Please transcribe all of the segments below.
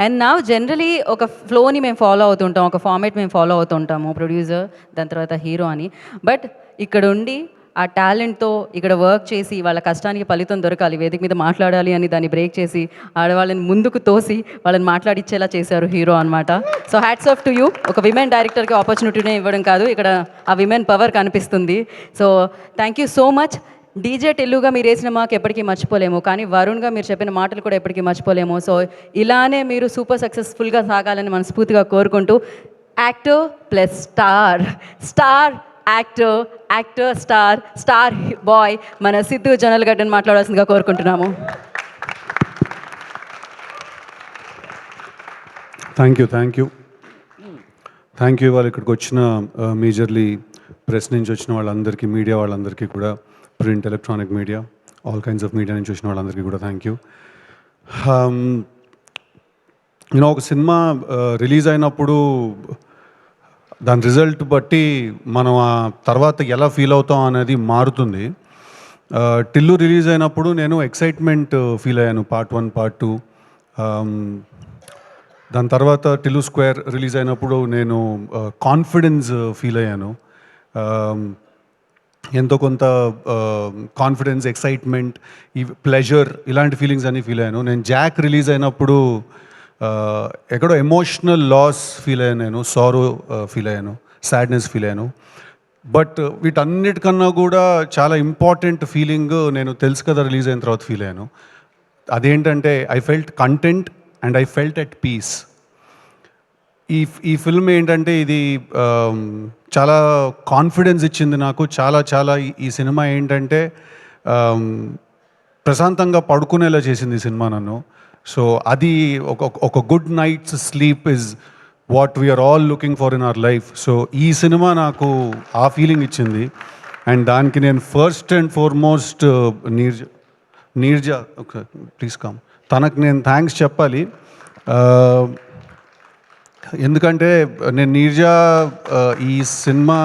And now generally ఒక ఫ్లోని మేము follow అవుతుంటాం. ఒక ఫార్మాట్ మేము ఫాలో అవుతుంటాము. ప్రొడ్యూసర్, దాని తర్వాత హీరో అని. బట్ ఇక్కడ ఉండి ఆ టాలెంట్‌తో ఇక్కడ వర్క్ చేసి వాళ్ళ కష్టానికి ఫలితం దొరకాలి. వేదిక మీద మాట్లాడాలి అని దాన్ని బ్రేక్ చేసి ఆడవాళ్ళని ముందుకు తోసి వాళ్ళని మాట్లాడిచ్చేలా చేశారు హీరో అనమాట. So hats off to you. ఒక విమెన్ డైరెక్టర్‌కి ఆపర్చునిటీనే ఇవ్వడం కాదు, ఇక్కడ ఆ విమెన్ పవర్ కనిపిస్తుంది. So thank you so much. DJ టిల్లుగా మీరు వేసిన మాకు ఎప్పటికీ మర్చిపోలేము, కానీ వరుణ్గా మీరు చెప్పిన మాటలు కూడా ఎప్పటికీ మర్చిపోలేము. సో ఇలానే మీరు సూపర్ సక్సెస్ఫుల్గా సాగాలని మనస్ఫూర్తిగా కోరుకుంటూ, actor plus star, star actor, actor star, star boy మన సిద్ధు జొన్నలగడ్డని మాట్లాడాల్సిందిగా కోరుకుంటున్నాము. థ్యాంక్ యూ ఇవాళ ఇక్కడికి వచ్చిన మేజర్లీ ప్రెస్ నుంచి వచ్చిన వాళ్ళందరికీ, మీడియా వాళ్ళందరికీ కూడా, print, electronic media, all kinds of media నుంచి వచ్చిన వాళ్ళందరికీ కూడా థ్యాంక్ యూ. నేను ఒక సినిమా రిలీజ్ అయినప్పుడు దాని రిజల్ట్ బట్టి మనం ఆ తర్వాత ఎలా ఫీల్ అవుతాం అనేది మారుతుంది. టిల్లు రిలీజ్ అయినప్పుడు నేను ఎక్సైట్మెంట్ ఫీల్ అయ్యాను, పార్ట్ 1, పార్ట్ 2. దాని తర్వాత టిల్లు స్క్వేర్ రిలీజ్ అయినప్పుడు నేను కాన్ఫిడెన్స్ ఫీల్ అయ్యాను. ఎంతో కొంత కాన్ఫిడెన్స్, ఎక్సైట్మెంట్, ఈ ప్లెజర్, ఇలాంటి ఫీలింగ్స్ అన్నీ ఫీల్ అయ్యాను. నేను జాక్ రిలీజ్ అయినప్పుడు ఎక్కడో ఎమోషనల్ లాస్ ఫీల్ అయ్యాను, నేను సారో ఫీల్ అయ్యాను, సాడ్నెస్ ఫీల్ అయ్యాను. బట్ వీటన్నిటికన్నా కూడా చాలా ఇంపార్టెంట్ ఫీలింగ్ నేను తెలుసు కదా రిలీజ్ అయిన తర్వాత ఫీల్ అయ్యాను. అదేంటంటే I felt content and I felt at peace. ఈ ఫిల్మ్ ఏంటంటే ఇది చాలా కాన్ఫిడెన్స్ ఇచ్చింది నాకు. చాలా ఈ సినిమా ఏంటంటే ప్రశాంతంగా పడుకునేలా చేసింది ఈ సినిమా నన్ను. సో అది ఒక good night's sleep is what we are all looking for in our life. So ఈ సినిమా నాకు ఆ ఫీలింగ్ ఇచ్చింది. అండ్ దానికి నేను first and foremost Neerja please come, తనకు నేను థ్యాంక్స్ చెప్పాలి. ఎందుకంటే నేను నీర్జా ఈ సినిమా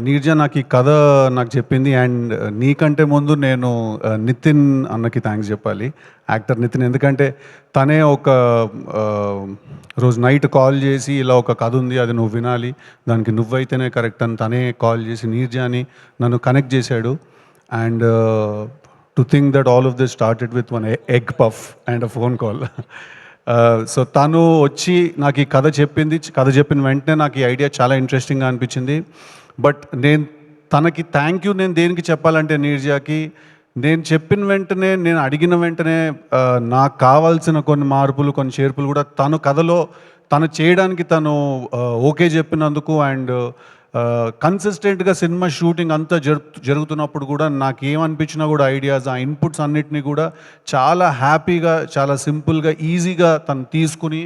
నీర్జా నాకు ఈ కథ నాకు చెప్పింది. అండ్ నీకంటే ముందు నేను నితిన్ అన్నకి థ్యాంక్స్ చెప్పాలి, యాక్టర్ నితిన్. ఎందుకంటే తనే ఒక రోజు నైట్ కాల్ చేసి ఇలా ఒక కథ ఉంది, అది నువ్వు వినాలి, దానికి నువ్వైతేనే కరెక్ట్ అని తనే కాల్ చేసి నీర్జాని నన్ను కనెక్ట్ చేశాడు. And to think that all of this started with one egg puff and a phone call. So తను వచ్చి నాకు ఈ కథ చెప్పింది. కథ చెప్పిన వెంటనే నాకు ఈ ఐడియా చాలా ఇంట్రెస్టింగ్గా అనిపించింది. బట్ నేను తనకి థ్యాంక్ యూ నేను దేనికి చెప్పాలంటే, నీర్జాకి నేను చెప్పిన వెంటనే, నేను అడిగిన వెంటనే నాకు కావాల్సిన కొన్ని మార్పులు, కొన్ని చేర్పులు కూడా తను కథలో తను చేయడానికి తను ఓకే చెప్పినందుకు. అండ్ కన్సిస్టెంట్గా సినిమా షూటింగ్ అంతా జరుగుతున్నప్పుడు కూడా నాకు ఏమనిపించినా కూడా ఐడియాస్, ఆ ఇన్పుట్స్ అన్నిటినీ కూడా చాలా హ్యాపీగా, చాలా సింపుల్గా, ఈజీగా తను తీసుకుని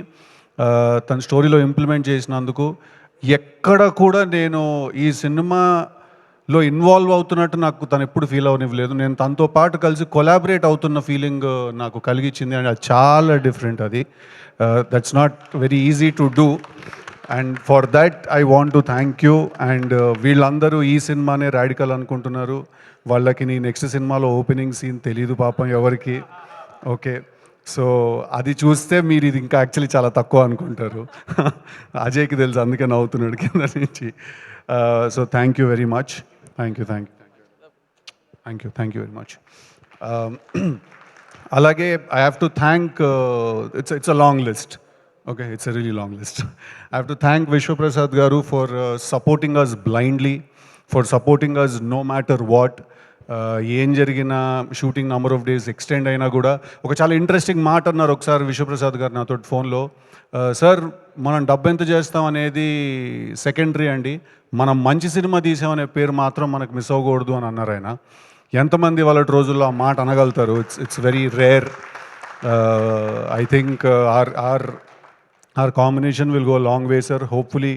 తన స్టోరీలో ఇంప్లిమెంట్ చేసినందుకు ఎక్కడ కూడా నేను ఈ సినిమాలో ఇన్వాల్వ్ అవుతున్నట్టు నాకు తను ఎప్పుడు ఫీల్ అవనివ్వలేదు. నేను తనతో పాటు కలిసి కొలాబరేట్ అవుతున్న ఫీలింగ్ నాకు కలిగించింది. అండ్ అది చాలా డిఫరెంట్. అది that's not very easy to do. And for that I want to thank you. And వీళ్ళందరూ ఈ సినిమానే రాడికల్ అనుకుంటున్నారు. వాళ్ళకి నీ నెక్స్ట్ సినిమాలో ఓపెనింగ్ సీన్ తెలీదు పాపం ఎవరికి. ఓకే, సో అది చూస్తే మీరు ఇది ఇంకా యాక్చువల్లీ చాలా తక్కువ అనుకుంటారు. అజయ్కి తెలుసు, అందుకే నవ్వుతున్నాడు కింద నుంచి. So thank you very much. Thank you very much. అలాగే I have to thank, it's a long list. Okay, it's a really long list. I have to thank Vishwa Prasad Garu for supporting us blindly, for supporting us no matter what. ఏం జరిగిన shooting number of days extend అయినా కూడా ఒక చాలా interesting మాట అన్నారు ఒకసారి విశ్వప్రసాద్ గారు నాతో ఫోన్లో. సార్, మనం డబ్బు ఎంత చేస్తాం అనేది సెకండరీ అండి, మనం మంచి సినిమా తీసామనే పేరు మాత్రం మనకు మిస్ అవ్వకూడదు అని అన్నారు ఆయన. ఎంతమంది వాళ్ళ రోజుల్లో ఆ మాట అనగలుగుతారు? It's very rare. I think our combination will go a long way, sir. Hopefully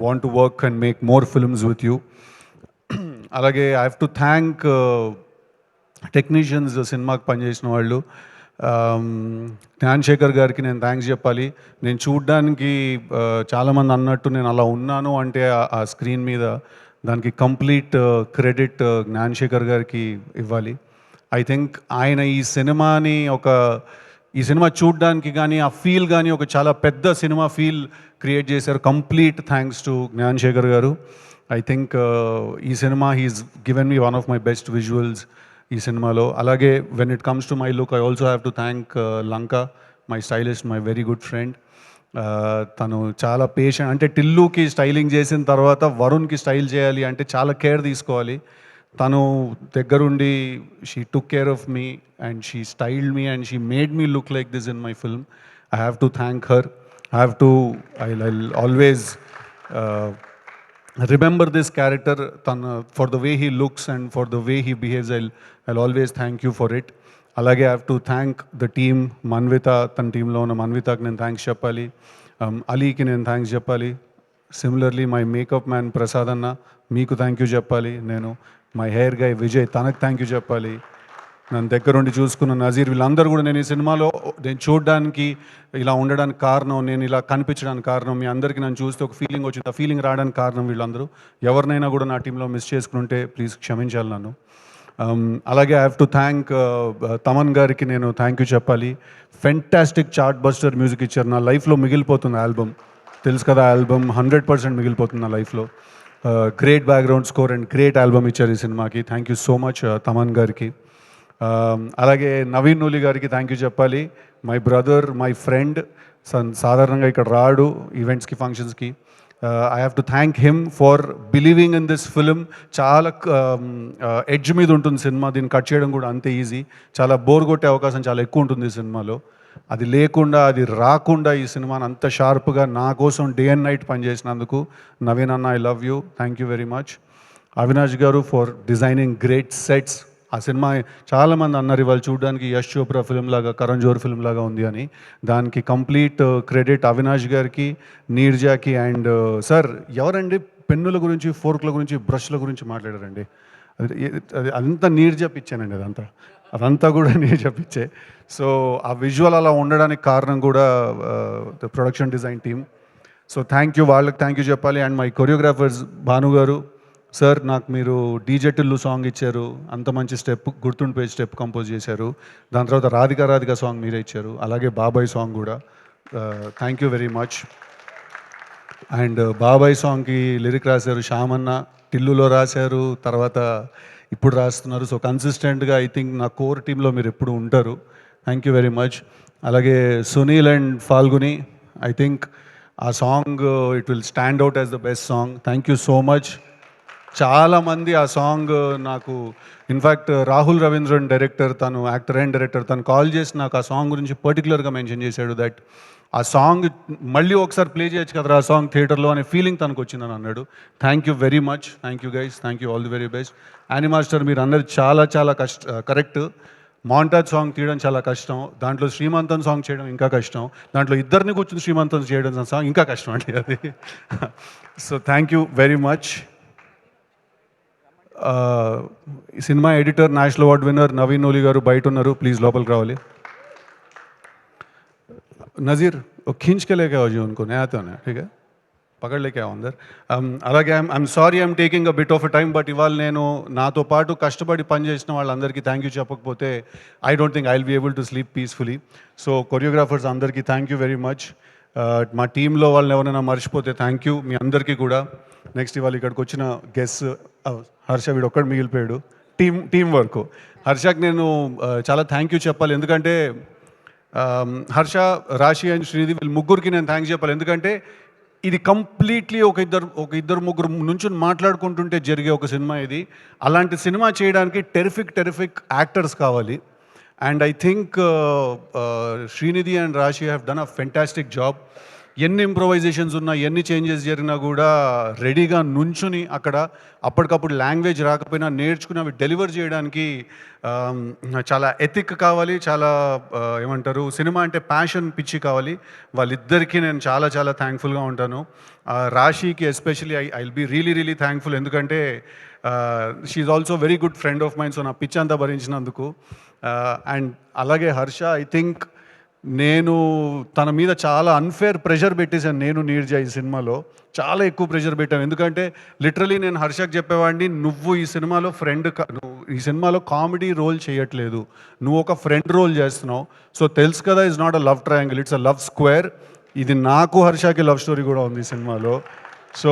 want to work and make more films with you. Alage I have to thank technicians సినిమాకి పనిచేసిన వాళ్ళు. జ్ఞాన్ శేఖర్ గారికి నేను థ్యాంక్స్ చెప్పాలి. నేను చూడ్డానికి చాలామంది అన్నట్టు నేను అలా ఉన్నాను అంటే ఆ స్క్రీన్ మీద దానికి కంప్లీట్ క్రెడిట్ జ్ఞాన్ శేఖర్ గారికి ఇవ్వాలి. ఐ థింక్ ఆయన ఈ సినిమా చూడడానికి కానీ ఆ ఫీల్ కానీ ఒక చాలా పెద్ద సినిమా ఫీల్ క్రియేట్ చేశారు. Complete thanks to Gnan Shekhar garu. I think ఈ cinema has given me one of my best visuals ఈ సినిమాలో. అలాగే when it comes to my look I also have to thank Lanka, my stylist, my very good friend. తను చాలా patient, అంటే టిల్లుకి styling చేసిన తర్వాత వరుణ్కి style చేయాలి అంటే చాలా కేర్ తీసుకోవాలి. తను దగ్గరుండి she took care of me and she styled me and she made me look like this in my film. I have to thank her. I always remember this character for the way he looks and for the way he behaves. I'll always thank you for it. Alage I have to thank the team, Manvita, tan team lo una Manvitaki nenu thanks cheppali, Ali ki nenu thanks cheppali. Similarly my makeup man Prasad anna, meeku thank you cheppali nenu. My hair guy Vijay, tanaku thank you cheppali. నన్ను దగ్గరుండి చూసుకున్న నజీర్, వీళ్ళందరూ కూడా నేను ఈ సినిమాలో నేను చూడడానికి ఇలా ఉండడానికి కారణం, నేను ఇలా కనిపించడానికి కారణం, మీ అందరికీ నన్ను చూస్తే ఒక ఫీలింగ్ వచ్చింది, ఆ ఫీలింగ్ రావడానికి కారణం వీళ్ళందరూ. ఎవరినైనా కూడా నా టీంలో మిస్ చేసుకుంటే ప్లీజ్ క్షమించాలి నన్ను. అలాగే I have to thank Thaman గారికి నేను థ్యాంక్ యూ చెప్పాలి. ఫెంటాస్టిక్ చార్ట్ బస్టర్ మ్యూజిక్ ఇచ్చారు. నా లైఫ్లో మిగిలిపోతుంది ఆల్బమ్, తెలుసు కదా, ఆల్బమ్ 100% మిగిలిపోతుంది నా లైఫ్లో. Great background score and great album ఇచ్చారు ఈ సినిమాకి. Thank you so much Thaman గారికి. అలాగే నవీన్ నూలి గారికి థ్యాంక్ యూ చెప్పాలి. My brother, my friend. సాధారణంగా ఇక్కడ రాడు ఈవెంట్స్కి, ఫంక్షన్స్కి. I have to thank him for believing in this film. చాలా ఎడ్జ్ మీద ఉంటుంది సినిమా, దీన్ని కట్ చేయడం కూడా అంతే ఈజీ. చాలా బోర్ కొట్టే అవకాశం చాలా ఎక్కువ ఉంటుంది ఈ సినిమాలో. అది లేకుండా, అది రాకుండా ఈ సినిమాని అంత షార్ప్గా నా కోసం డే అండ్ నైట్ పనిచేసినందుకు నవీన్ అన్న, I love you, thank you very much. Avinash గారు ఫర్ డిజైనింగ్ గ్రేట్ సెట్స్. ఆ సినిమా చాలామంది అన్నారు ఇవాళ చూడడానికి యష్ చోప్రా ఫిల్మ్ లాగా, కరణ్ జోహర్ ఫిల్మ్ లాగా ఉంది అని. దానికి కంప్లీట్ క్రెడిట్ అవినాష్ గారికి, నీర్జాకి. అండ్ సార్, ఎవరండి పెన్నుల గురించి, ఫోర్క్ల గురించి, బ్రష్ల గురించి మాట్లాడారండి? అది అంతా నీర్జా పిచ్చానండి, అదంతా కూడా నీర్జా పిచ్చే. సో ఆ విజువల్ అలా ఉండడానికి కారణం కూడా the production design team. So thank you, వాళ్ళకి థ్యాంక్ యూ చెప్పాలి. అండ్ మై కొరియోగ్రాఫర్స్ భాను గారు, సార్ నాకు మీరు డీజే టిల్లు సాంగ్ ఇచ్చారు, అంత మంచి స్టెప్, గుర్తుండిపోయే స్టెప్ కంపోజ్ చేశారు. దాని తర్వాత రాధిక సాంగ్ మీరే ఇచ్చారు, అలాగే బాబాయ్ సాంగ్ కూడా. Thank you very much. And బాబాయ్ సాంగ్కి లిరిక్ రాశారు శ్యామన్న, టిల్లులో రాశారు, తర్వాత ఇప్పుడు రాస్తున్నారు. సో కన్సిస్టెంట్గా ఐ థింక్ నా కోర్ టీంలో మీరు ఎప్పుడు ఉంటారు. Thank you very much. అలాగే Sunil and Falguni, I think ఆ song it will stand out as the best song. Thank you so much. చాలామంది ఆ సాంగ్ నాకు, ఇన్ఫ్యాక్ట్ రాహుల్ రవీంద్రన్ డైరెక్టర్, తను యాక్టర్ అండ్ డైరెక్టర్, తను కాల్ చేసి నాకు ఆ సాంగ్ గురించి పర్టికులర్గా మెన్షన్ చేశాడు దట్ ఆ సాంగ్ మళ్ళీ ఒకసారి ప్లే చేయొచ్చు కదా ఆ సాంగ్ థియేటర్లో అనే ఫీలింగ్ తనకు వచ్చిందని అన్నాడు. Thank you very much. Thank you guys, thank you, all the very best. Annie Master, మీరు అన్నది చాలా చాలా కరెక్ట్. మాంటాజ్ సాంగ్ తీయడం చాలా కష్టం, దాంట్లో శ్రీమంతం సాంగ్ చేయడం ఇంకా కష్టం, దాంట్లో ఇద్దరిని కూర్చుని శ్రీమంతం చేయడం సాంగ్ ఇంకా కష్టం అండి అది. So thank you very much. Cinema editor, national award winner Naveen Nooli గారు బయట ఉన్నారు, ప్లీజ్ లోపలికి రావాలి. नज़ीर वो खींच के लेके आओ जी उनको, नया तो ना, ठीक है, పకడ్ లేకే అందరు. అలాగే I'm sorry I'm taking a bit of a time, but ఇవాళ నేను నాతో పాటు కష్టపడి పనిచేసిన వాళ్ళందరికీ థ్యాంక్ యూ చెప్పకపోతే I don't think I will be able to sleep peacefully. So choreographers అందరికీ థ్యాంక్ యూ వెరీ మచ్. మా టీంలో వాళ్ళని ఎవరైనా మర్చిపోతే థ్యాంక్ యూ మీ అందరికీ కూడా. నెక్స్ట్ ఇవాళ ఇక్కడికి వచ్చిన గెస్ట్ హర్ష, వీడు ఒక్కడు మిగిలిపోయాడు. టీం వర్క్ హర్షకి నేను చాలా థ్యాంక్ యూ చెప్పాలి, ఎందుకంటే హర్ష, రాశి అండ్ శ్రీనిధి వీళ్ళు ముగ్గురికి నేను థ్యాంక్స్ చెప్పాలి. ఎందుకంటే ఇది కంప్లీట్లీ ఒక ఇద్దరు ముగ్గురు నుంచి మాట్లాడుకుంటుంటే జరిగే ఒక సినిమా ఇది. అలాంటి సినిమా చేయడానికి టెరిఫిక్ యాక్టర్స్ కావాలి. And I think Srinidhi and Raashi have done a fantastic job. ఎన్ని ఇంప్రొవైజేషన్స్ ఉన్నా, ఎన్ని చేంజెస్ జరిగినా కూడా రెడీగా నుంచుని అక్కడ అప్పటికప్పుడు లాంగ్వేజ్ రాకపోయినా నేర్చుకుని అవి డెలివర్ చేయడానికి చాలా ఎథిక్ కావాలి, చాలా ఏమంటారు, సినిమా అంటే ప్యాషన్, పిచ్చి కావాలి. వాళ్ళిద్దరికీ నేను చాలా చాలా థ్యాంక్ఫుల్గా ఉంటాను. రాశికి especially I will be really thankful, ఎందుకంటే she also very good friend of mine. So నా పిచ్ అంతా భరించినందుకు. అండ్ అలాగే హర్ష, ఐ థింక్ నేను తన మీద చాలా అన్ఫేర్ ప్రెషర్ పెట్టేశాను. నేను నీర్జా ఈ సినిమాలో చాలా ఎక్కువ ప్రెషర్ పెట్టాను. ఎందుకంటే లిటరలీ నేను హర్షకి చెప్పేవాడిని, నువ్వు ఈ సినిమాలో నువ్వు ఈ సినిమాలో కామెడీ రోల్ చేయట్లేదు, నువ్వు ఒక ఫ్రెండ్ రోల్ చేస్తున్నావు. సో తెలుసు కదా, it's not a love triangle, it's a love square. ఇది నాకు హర్షకి లవ్ స్టోరీ కూడా ఉంది ఈ సినిమాలో. సో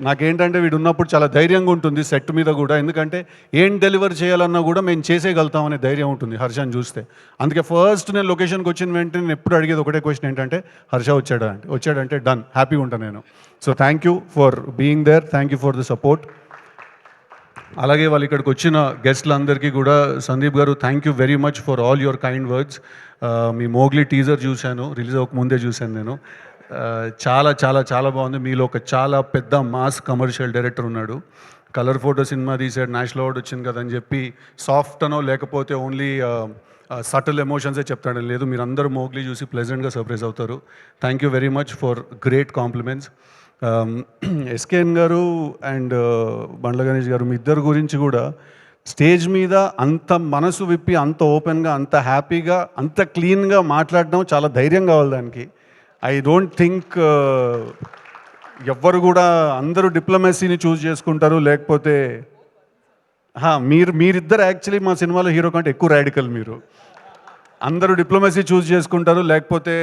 నాకేంటంటే వీడు ఉన్నప్పుడు చాలా ధైర్యంగా ఉంటుంది సెట్ మీద కూడా, ఎందుకంటే ఏం డెలివర్ చేయాలన్నా కూడా మేము చేసేయగలుగుతాం అనే ధైర్యం ఉంటుంది హర్షని చూస్తే. అందుకే ఫస్ట్ నేను లొకేషన్కి వచ్చిన వెంటనే నేను ఎప్పుడు అడిగేది ఒకటే క్వశ్చన్ ఏంటంటే, హర్ష వచ్చాడంటే డన్, హ్యాపీగా ఉంటాను నేను. So thank you for being there, thank you for the support. అలాగే వాళ్ళు ఇక్కడికి వచ్చిన గెస్ట్లందరికీ కూడా, Sandeep garu thank you very much for all your kind words. మీ మోగ్లీ టీజర్ చూశాను, రిలీజ్ అవ్వక ముందే చూశాను నేను. చాలా చాలా చాలా బాగుంది. మీలో ఒక చాలా పెద్ద మాస్ కమర్షియల్ డైరెక్టర్ ఉన్నాడు. కలర్ ఫోటో సినిమా తీసాడు, నేషనల్ అవార్డు వచ్చింది కదా అని చెప్పి సాఫ్ట్ అనో లేకపోతే ఓన్లీ సటిల్ ఎమోషన్సే చెప్తాడు. లేదు, మీరు అందరూ మోగ్లీ చూసి ప్లెజెంట్గా సర్ప్రైజ్ అవుతారు. Thank you very much for great compliments. SKN గారు అండ్ బండ్ల గణేష్ గారు, మీ ఇద్దరు గురించి కూడా స్టేజ్ మీద అంత మనసు విప్పి, అంత ఓపెన్గా, అంత హ్యాపీగా, అంత క్లీన్గా మాట్లాడడం చాలా ధైర్యం కావాలి దానికి. ఐ డోంట్ థింక్ ఎవ్వరు కూడా, అందరూ డిప్లొమసీని చూస్ చేసుకుంటారు, లేకపోతే మీరిద్దరు యాక్చువల్లీ మా సినిమాలో హీరో కంటే ఎక్కువ రాడికల్. మీరు అందరూ డిప్లొమసీ చూస్ చేసుకుంటారు, లేకపోతే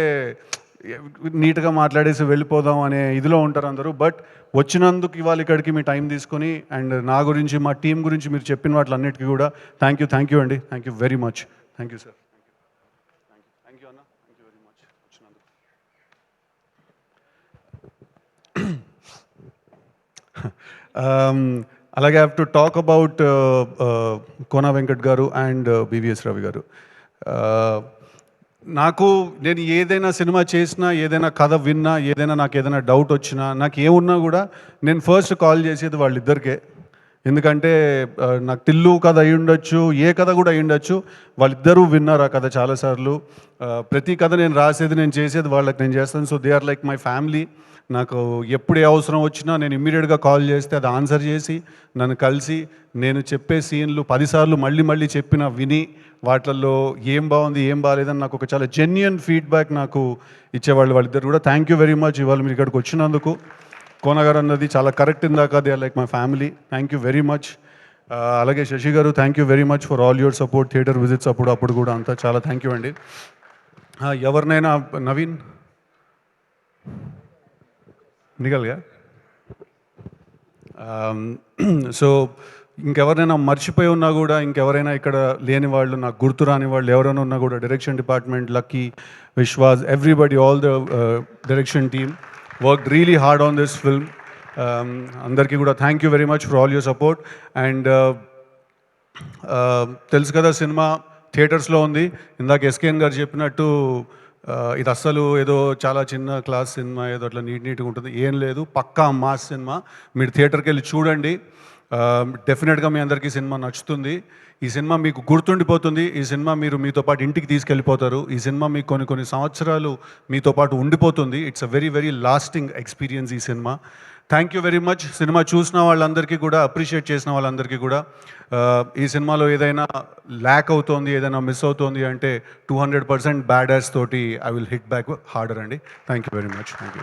నీట్గా మాట్లాడేసి వెళ్ళిపోదాం అనే ఇదిలో ఉంటారు అందరూ. బట్ వచ్చినందుకు ఇవాళ ఇక్కడికి మీ టైం తీసుకొని, అండ్ నా గురించి, మా టీం గురించి మీరు చెప్పిన వాటిలన్నిటికీ కూడా థ్యాంక్ యూ అండి. Thank you very much. Thank you sir. Thank you అన్న, థ్యాంక్ యూ వెరీ మచ్ వచ్చినందుకు. అలాగే have to talk about Kona Venkat గారు అండ్ బివిఎస్ రవి గారు. నేను ఏదైనా సినిమా చేసినా, ఏదైనా కథ విన్నా, ఏదైనా నాకు ఏదైనా డౌట్ వచ్చినా, నాకు ఏమున్నా కూడా నేను ఫస్ట్ కాల్ చేసేది వాళ్ళిద్దరికే. ఎందుకంటే నాకు టిల్లు కథ అయి ఉండొచ్చు, ఏ కథ కూడా అయి ఉండొచ్చు, వాళ్ళిద్దరూ విన్నారు ఆ కథ చాలాసార్లు. ప్రతి కథ నేను రాసేది, నేను చేసేది వాళ్ళకి నేను చేస్తాను. So they are like my family. నాకు ఎప్పుడు ఏ అవసరం వచ్చినా నేను ఇమ్మీడియట్గా కాల్ చేస్తే అది ఆన్సర్ చేసి, నన్ను కలిసి, నేను చెప్పే సీన్లు 10 సార్లు మళ్ళీ చెప్పిన విని, వాటిల్లో ఏం బాగుంది ఏం బాగాలేదని నాకు ఒక చాలా జెన్యున్ ఫీడ్బ్యాక్ నాకు ఇచ్చేవాళ్ళు వాళ్ళిద్దరు కూడా. థ్యాంక్ యూ వెరీ మచ్ ఇవాళ మీరు ఇక్కడికి వచ్చినందుకు. కోన గారు అన్నది చాలా కరెక్ట్ ఇందాక, they are like my family. Thank you very much. అలాగే Shashi garu, thank you very much for all your support, theatre visits అప్పుడు కూడా అంతా చాలా థ్యాంక్ యూ అండి. ఎవరినైనా నవీన్ నిగల్గా సో ఇంకెవరైనా మర్చిపోయి ఉన్నా కూడా, ఇంకెవరైనా ఇక్కడ లేని వాళ్ళు, నాకు గుర్తు రాని వాళ్ళు ఎవరైనా ఉన్నా కూడా, direction department, lucky, Vishwas, everybody, all the direction team worked really hard on this film. అందరికీ కూడా thank you very much for all your support. And తెలుసు కదా, సినిమా థియేటర్స్లో ఉంది. ఇందాక ఎస్కేఎన్ గారు చెప్పినట్టు ఇది అస్సలు ఏదో చాలా చిన్న క్లాస్ సినిమా, ఏదో అట్లా నీట్గా ఉంటుంది, ఏం లేదు, పక్కా మాస్ సినిమా. మీరు థియేటర్కి వెళ్ళి చూడండి, డెఫినెట్గా మీ అందరికీ సినిమా నచ్చుతుంది. ఈ సినిమా మీకు గుర్తుండిపోతుంది. ఈ సినిమా మీరు మీతో పాటు ఇంటికి తీసుకెళ్ళిపోతారు. ఈ సినిమా మీకు కొన్ని సంవత్సరాలు మీతో పాటు ఉండిపోతుంది. It's a very very lasting experience ఈ సినిమా. Thank you very much. సినిమా చూసిన వాళ్ళందరికీ కూడా, అప్రిషియేట్ చేసిన వాళ్ళందరికీ కూడా, ఈ సినిమాలో ఏదైనా ల్యాక్ అవుతోంది, ఏదైనా మిస్ అవుతోంది అంటే 200% బ్యాడ్ యాస్ తోటి I will hit back harder అండి. Thank you very much. Thank you.